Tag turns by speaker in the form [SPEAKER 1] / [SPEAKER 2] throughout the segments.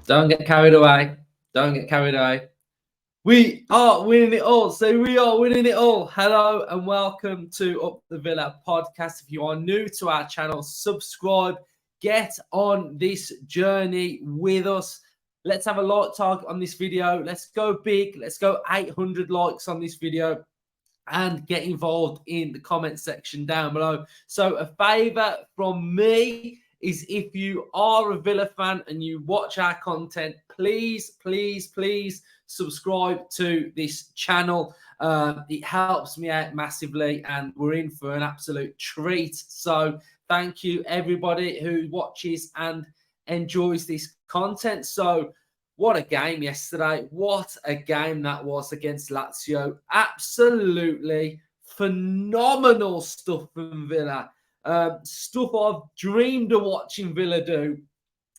[SPEAKER 1] Don't get carried away. Don't get carried away. We are winning it all. So we are winning it all. Hello and welcome to Up the Villa podcast. If you are new to our channel, subscribe. Get on this journey with us. Let's have a like target on this video. Let's go big. Let's go 800 likes on this video. And get involved in the comment section down below. So a favor from me is if you are a Villa fan and you watch our content, please subscribe to this channel. It helps me out massively and we're in for an absolute treat. So thank you everybody who watches and enjoys this content. So what a game yesterday. What a game that was against Lazio. Absolutely phenomenal stuff from Villa. Stuff I've dreamed of watching Villa do.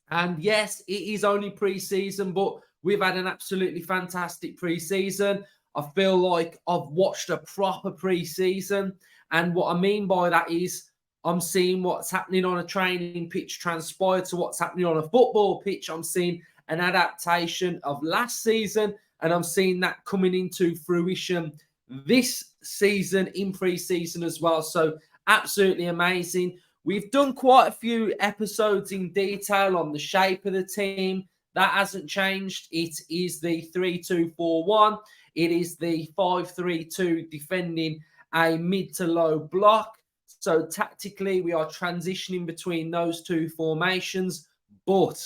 [SPEAKER 1] And yes, it is only pre-season, but we've had an absolutely fantastic pre-season. I feel like I've watched a proper pre-season. And what I mean by that is I'm seeing what's happening on a training pitch transpire to what's happening on a football pitch. I'm seeing an adaptation of last season, and I'm seeing that coming into fruition this season in pre-season as well. So absolutely amazing. We've done quite a few episodes in detail on the shape of the team. That hasn't changed. It is the 3-2-4-1. It is the 5-3-2 defending a mid to low block. So tactically, we are transitioning between those two formations, but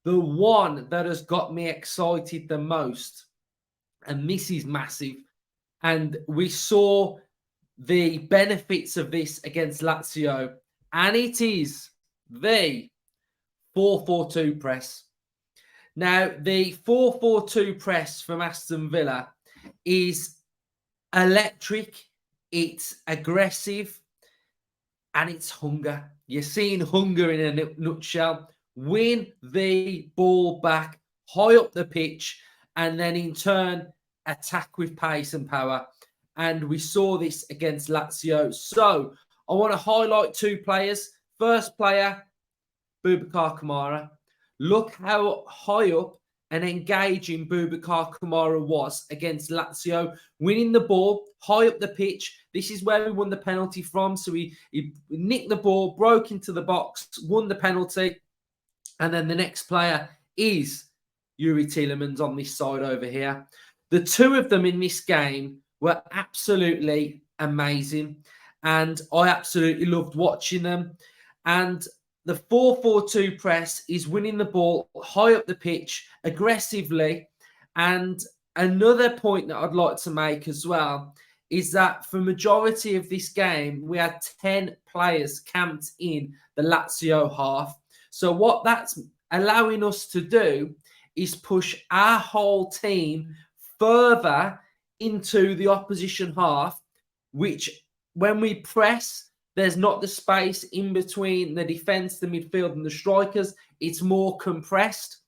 [SPEAKER 1] the one that has got me excited the most, and this is massive, and we saw the benefits of this against Lazio, and it is the 4-4-2 press. Now, the 4-4-2 press from Aston Villa is electric, it's aggressive, and it's hunger. You're seeing hunger in a nutshell. Win the ball back high up the pitch and then in turn attack with pace and power. And we saw this against Lazio. So I want to highlight two players. First player, Boubacar Kamara. Look how high up and engaging Boubacar Kamara was against Lazio, winning the ball high up the pitch. This is where we won the penalty from. So he nicked the ball, broke into the box, won the penalty. And then the next player is Youri Tielemans on this side over here. The two of them in this game were absolutely amazing. And I absolutely loved watching them. And the 4-4-2 press is winning the ball high up the pitch, aggressively. And another point that I'd like to make as well is that for majority of this game, we had 10 players camped in the Lazio half. So what that's allowing us to do is push our whole team further into the opposition half, which when we press, there's not the space in between the defence, the midfield and the strikers. It's more compressed.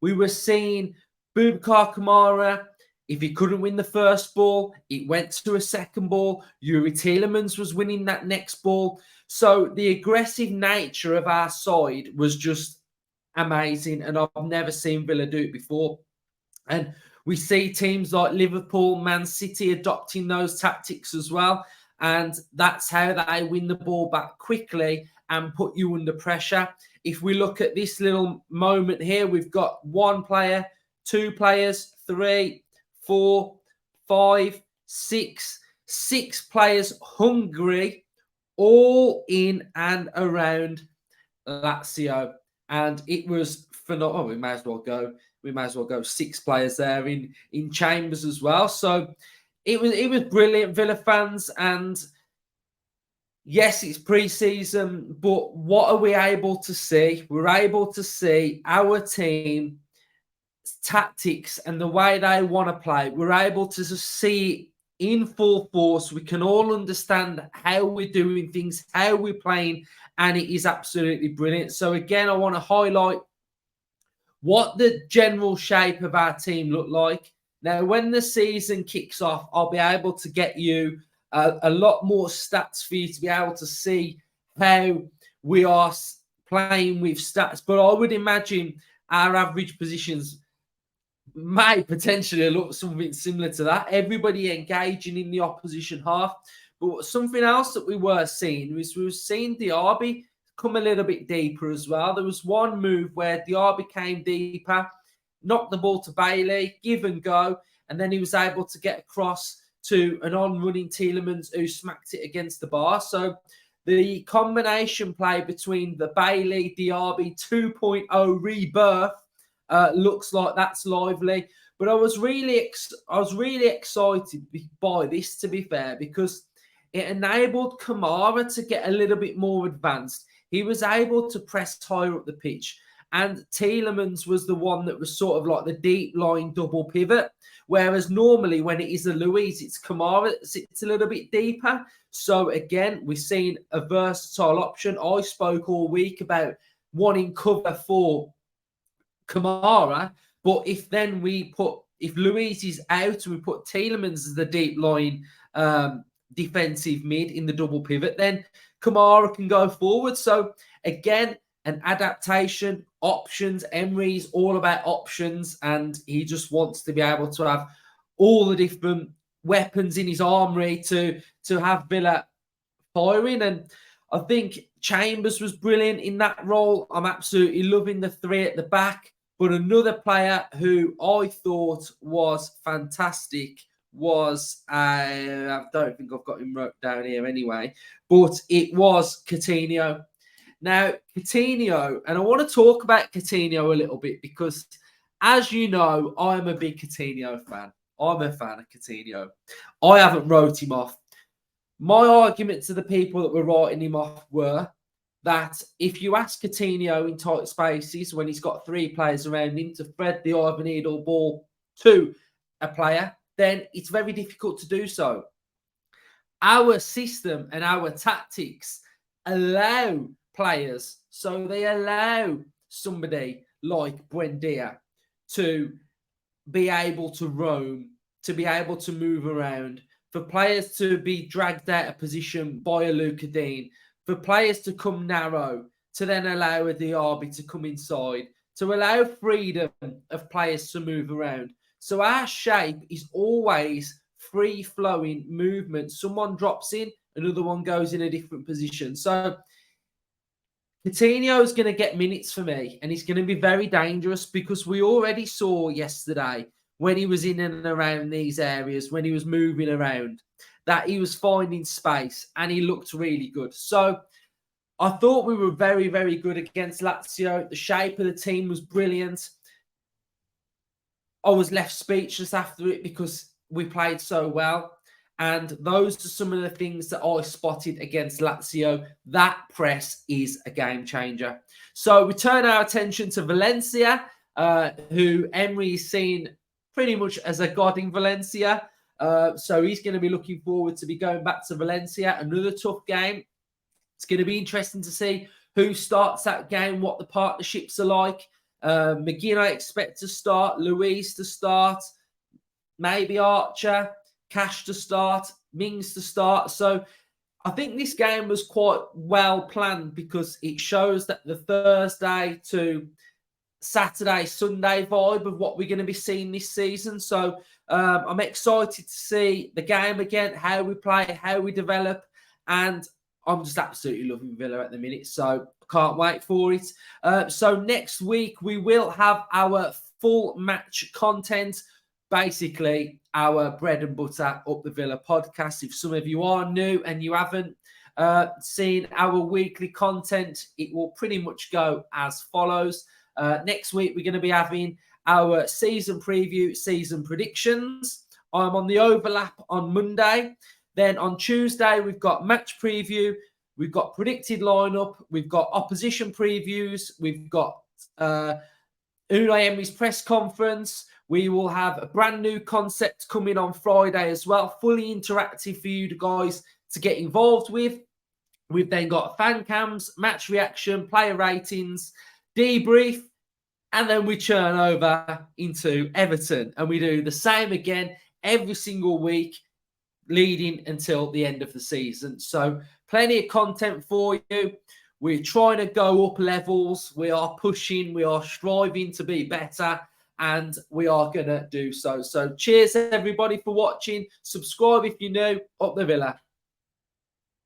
[SPEAKER 1] We were seeing Boubacar Kamara, if he couldn't win the first ball, it went to a second ball. Youri Tielemans was winning that next ball. So the aggressive nature of our side was just amazing, and I've never seen Villa do it before. And we see teams like Liverpool, Man City adopting those tactics as well, and that's how they win the ball back quickly and put you under pressure. If we look at this little moment here, we've got one player, two players, 3, 4, 5, 6, 6 players hungry, all in and around Lazio. And it was phenomenal. Oh, we may as well go 6 players there in Chambers as well. So it was brilliant, Villa fans. And yes, it's pre-season, but what are we able to see? We're able to see our team tactics and the way they want to play. We're able to see in full force. We can all understand how we're doing things, how we're playing, and it is absolutely brilliant. So again, I want to highlight what the general shape of our team looked like. Now, when the season kicks off, I'll be able to get you a lot more stats for you to be able to see how we are playing with stats. But I would imagine our average positions may potentially look something similar to that. Everybody engaging in the opposition half. But something else that we were seeing was we were seeing Diaby come a little bit deeper as well. There was one move where Diaby came deeper, knocked the ball to Bailey, give and go, and then he was able to get across to an on-running Tielemans who smacked it against the bar. So the combination play between the Bailey Diaby 2.0 rebirth looks like that's lively. But I was really excited by this, to be fair, because it enabled Kamara to get a little bit more advanced. He was able to press higher up the pitch. And Tielemans was the one that was sort of like the deep line double pivot. Whereas normally when it is a Luiz, it's Kamara that sits a little bit deeper. So again, we're seeing a versatile option. I spoke all week about wanting cover for Kamara. But if Luiz is out and we put Tielemans as the deep line defensive mid in the double pivot, then Kamara can go forward. So again, an adaptation, options. Emery's all about options, and he just wants to be able to have all the different weapons in his armory to have Villa firing. And I think Chambers was brilliant in that role. I'm absolutely loving the three at the back. But another player who I thought was fantastic was, I don't think I've got him wrote down here anyway, but it was Coutinho. Now, Coutinho, and I want to talk about Coutinho a little bit because, as you know, I'm a big Coutinho fan. I'm a fan of Coutinho. I haven't wrote him off. My argument to the people that were writing him off were that if you ask Coutinho in tight spaces when he's got three players around him to thread the Ivan Needle ball to a player, then it's very difficult to do so. Our system and our tactics allow players, so they allow somebody like Buendia to be able to roam, to be able to move around, for players to be dragged out of position by a Luka Dean, for players to come narrow, to then allow a Diaby to come inside, to allow freedom of players to move around. So our shape is always free-flowing movement. Someone drops in, another one goes in a different position. So Coutinho is going to get minutes for me, and he's going to be very dangerous because we already saw yesterday when he was in and around these areas, when he was moving around, that he was finding space and he looked really good. So I thought we were very, very good against Lazio. The shape of the team was brilliant. I was left speechless after it because we played so well. And those are some of the things that I spotted against Lazio. That press is a game changer. So we turn our attention to Valencia, who Emery is seen pretty much as a god in Valencia. So he's going to be looking forward to be going back to Valencia. Another tough game. It's going to be interesting to see who starts that game, what the partnerships are like. McGinn, I expect to start. Luiz to start. Maybe Archer. Cash to start. Mings to start. So I think this game was quite well planned because it shows that the Thursday to Saturday, Sunday vibe of what we're going to be seeing this season. So I'm excited to see the game again, how we play, how we develop. And I'm just absolutely loving Villa at the minute. So can't wait for it. So next week, we will have our full match content. Basically, our bread and butter Up the Villa podcast. If some of you are new and you haven't seen our weekly content, it will pretty much go as follows. Next week, we're going to be having our season preview, season predictions. I'm on the overlap on Monday. Then on Tuesday, we've got match preview. We've got predicted lineup. We've got opposition previews. We've got Unai Emery's press conference. We will have a brand new concept coming on Friday as well, fully interactive for you guys to get involved with. We've then got fan cams, match reaction, player ratings, debrief, And then we churn over into Everton and we do the same again every single week leading until the end of the season. So plenty of content for you. We're trying to go up levels. We are pushing. We are striving to be better. And we are going to do so. So cheers, everybody, for watching. Subscribe if you're new. Up the Villa.